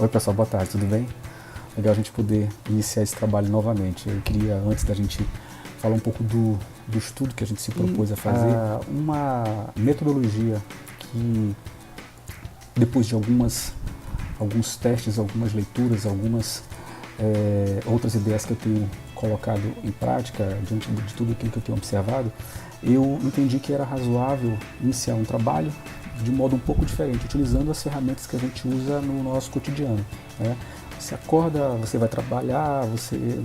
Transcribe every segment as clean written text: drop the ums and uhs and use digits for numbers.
Oi pessoal, boa tarde, tudo bem? Legal a gente poder iniciar esse trabalho novamente. Eu queria, antes da gente falar um pouco do estudo que a gente se propôs a fazer, uma metodologia que, depois de alguns testes, algumas leituras, algumas outras ideias que eu tenho colocado em prática, diante de tudo aquilo que eu tenho observado, eu entendi que era razoável iniciar um trabalho de modo um pouco diferente, utilizando as ferramentas que a gente usa no nosso cotidiano, né? Você acorda, você vai trabalhar,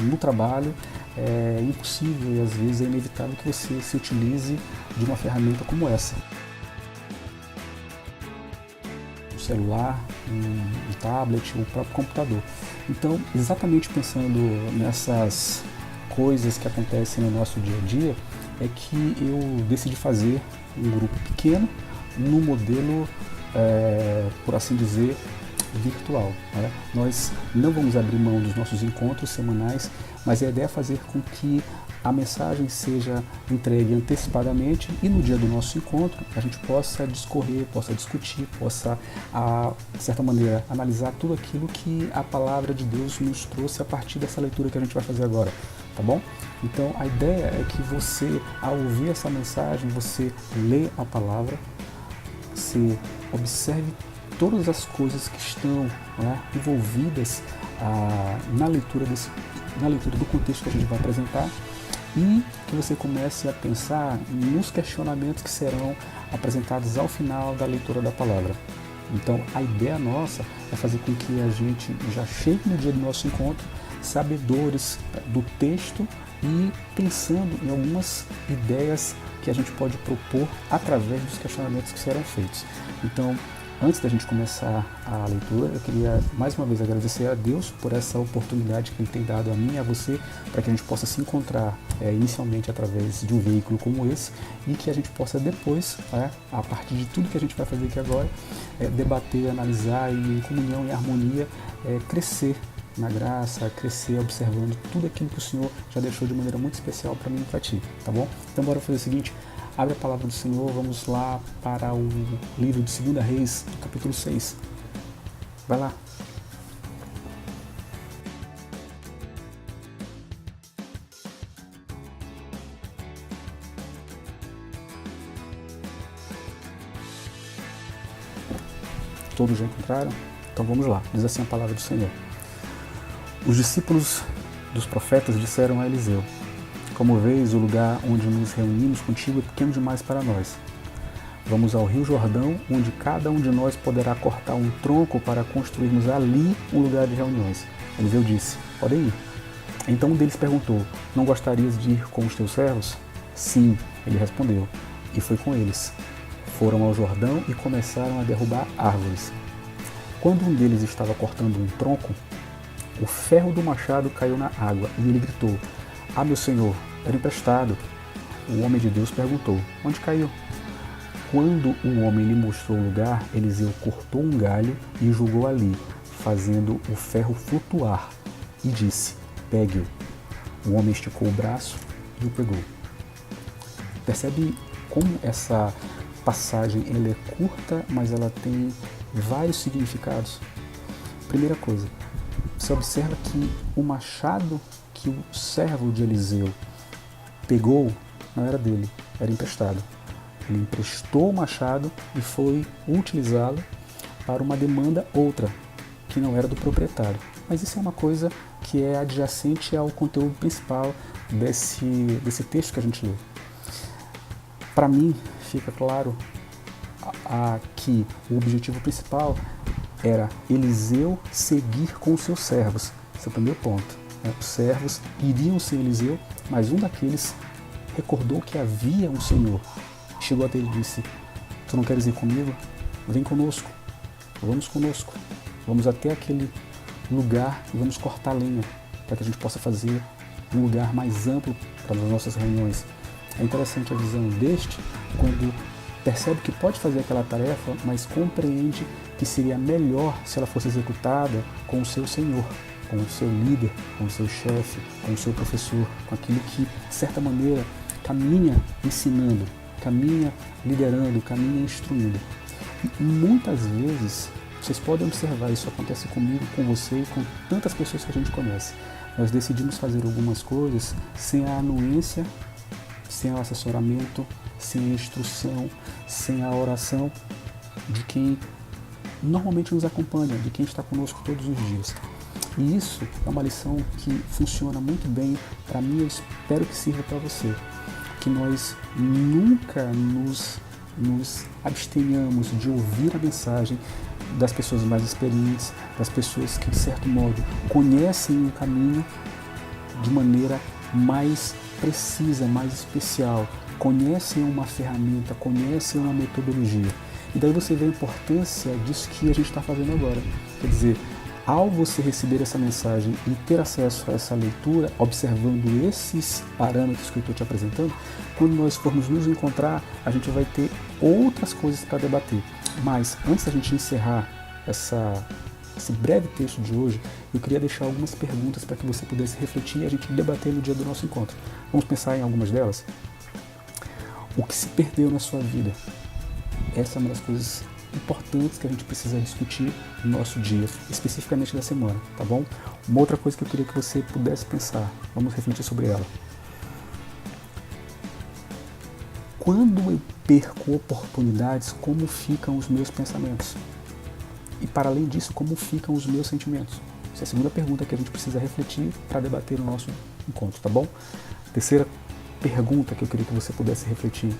no trabalho é impossível e às vezes é inevitável que você se utilize de uma ferramenta como essa. Um celular, um tablet, o próprio computador. Então, exatamente pensando nessas coisas que acontecem no nosso dia a dia, é que eu decidi fazer um grupo pequeno, no modelo, por assim dizer, virtual, né? Nós não vamos abrir mão dos nossos encontros semanais, mas a ideia é fazer com que a mensagem seja entregue antecipadamente e no dia do nosso encontro a gente possa discorrer, possa discutir, possa, de certa maneira, analisar tudo aquilo que a palavra de Deus nos trouxe a partir dessa leitura que a gente vai fazer agora, tá bom? Então a ideia é que você, ao ouvir essa mensagem, você lê a palavra, você observe todas as coisas que estão, né, envolvidas na leitura do contexto que a gente vai apresentar e que você comece a pensar nos questionamentos que serão apresentados ao final da leitura da palavra. Então, a ideia nossa é fazer com que a gente já chegue no dia do nosso encontro sabedores do texto e pensando em algumas ideias que a gente pode propor através dos questionamentos que serão feitos. Então, antes da gente começar a leitura, eu queria mais uma vez agradecer a Deus por essa oportunidade que Ele tem dado a mim e a você, para que a gente possa se encontrar inicialmente através de um veículo como esse e que a gente possa depois, a partir de tudo que a gente vai fazer aqui agora, debater, analisar e em comunhão e harmonia, crescer na graça, crescer observando tudo aquilo que o Senhor já deixou de maneira muito especial para mim e para ti, tá bom? Então bora fazer o seguinte, abre a palavra do Senhor, vamos lá para o livro de 2 Reis, capítulo 6. Vai lá. Todos já encontraram? Então vamos lá, diz assim a palavra do Senhor. Os discípulos dos profetas disseram a Eliseu: como vês, o lugar onde nos reunimos contigo é pequeno demais para nós. Vamos ao rio Jordão, onde cada um de nós poderá cortar um tronco para construirmos ali um lugar de reuniões. Eliseu disse: podem ir. Então um deles perguntou: não gostarias de ir com os teus servos? Sim, ele respondeu, e foi com eles. Foram ao Jordão e começaram a derrubar árvores. Quando um deles estava cortando um tronco, o ferro do machado caiu na água e ele gritou: ah, meu senhor, era emprestado. O homem de Deus perguntou: onde caiu? Quando o homem lhe mostrou o lugar, Eliseu cortou um galho e o jogou ali, fazendo o ferro flutuar, e disse: pegue-o. O homem esticou o braço e o pegou. Percebe como essa passagem ela é curta, mas ela tem vários significados? Primeira coisa, você observa que o machado que o servo de Eliseu pegou não era dele, era emprestado. Ele emprestou o machado e foi utilizá-lo para uma demanda outra, que não era do proprietário. Mas isso é uma coisa que é adjacente ao conteúdo principal desse texto que a gente leu. Para mim, fica claro que o objetivo principal era Eliseu seguir com os seus servos. Esse é o primeiro ponto. Os servos iriam sem Eliseu, mas um daqueles recordou que havia um Senhor. Chegou até ele e disse: tu não queres ir comigo? Vem conosco, vamos conosco. Vamos até aquele lugar e vamos cortar lenha, para que a gente possa fazer um lugar mais amplo para as nossas reuniões. É interessante a visão deste, quando percebe que pode fazer aquela tarefa, mas compreende que seria melhor se ela fosse executada com o seu Senhor, com o seu líder, com o seu chefe, com o seu professor, com aquilo que, de certa maneira, caminha ensinando, caminha liderando, caminha instruindo. E muitas vezes Vocês podem observar, isso acontece comigo, com você e com tantas pessoas que a gente conhece. Nós decidimos fazer algumas coisas sem a anuência, sem o assessoramento, sem a instrução, sem a oração de quem normalmente nos acompanha, de quem está conosco todos os dias. E isso é uma lição que funciona muito bem para mim, eu espero que sirva para você. Que nós nunca nos abstenhamos de ouvir a mensagem das pessoas mais experientes, das pessoas que, de certo modo, conhecem o caminho de maneira mais precisa, mais especial, conhecem uma ferramenta, conhecem uma metodologia. E daí você vê a importância disso que a gente está fazendo agora. Quer dizer, ao você receber essa mensagem e ter acesso a essa leitura, observando esses parâmetros que eu estou te apresentando, quando nós formos nos encontrar, a gente vai ter outras coisas para debater. Mas, antes da gente encerrar esse breve texto de hoje, eu queria deixar algumas perguntas para que você pudesse refletir e a gente debater no dia do nosso encontro. Vamos pensar em algumas delas? O que se perdeu na sua vida? Essa é uma das coisas importantes que a gente precisa discutir no nosso dia, especificamente da semana, tá bom? Uma outra coisa que eu queria que você pudesse pensar, vamos refletir sobre ela. Quando eu perco oportunidades, como ficam os meus pensamentos? E para além disso, como ficam os meus sentimentos? Essa é a segunda pergunta que a gente precisa refletir para debater no nosso encontro, tá bom? Terceira pergunta que eu queria que você pudesse refletir.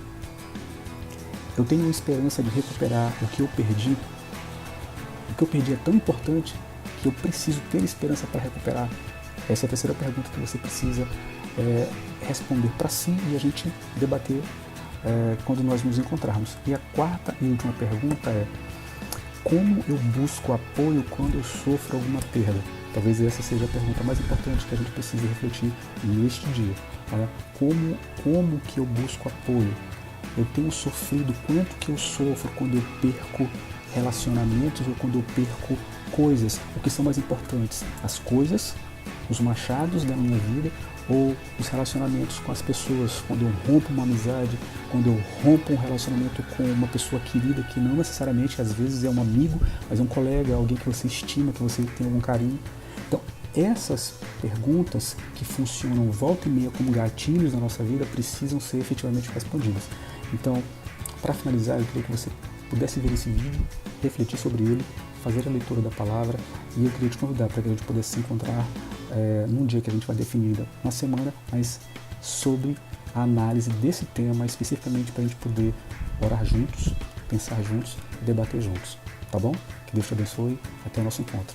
Eu tenho esperança de recuperar o que eu perdi? O que eu perdi é tão importante que eu preciso ter esperança para recuperar? Essa é a terceira pergunta que você precisa responder para si e a gente debater quando nós nos encontrarmos. E a quarta e última pergunta é: como eu busco apoio quando eu sofro alguma perda? Talvez essa seja a pergunta mais importante que a gente precisa refletir neste dia. Tá? Como que eu busco apoio? Eu tenho sofrido, quanto que eu sofro quando eu perco relacionamentos ou quando eu perco coisas? O que são mais importantes? As coisas, os machados da minha vida ou os relacionamentos com as pessoas? Quando eu rompo uma amizade, quando eu rompo um relacionamento com uma pessoa querida, que não necessariamente às vezes é um amigo, mas é um colega, alguém que você estima, que você tem algum carinho. Então, essas perguntas que funcionam volta e meia como gatilhos na nossa vida precisam ser efetivamente respondidas. Então, para finalizar, eu queria que você pudesse ver esse vídeo, refletir sobre ele, fazer a leitura da palavra, e eu queria te convidar para que a gente pudesse se encontrar num dia que a gente vai definir uma semana, mas sobre a análise desse tema, especificamente para a gente poder orar juntos, pensar juntos, debater juntos. Tá bom? Que Deus te abençoe. Até o nosso encontro.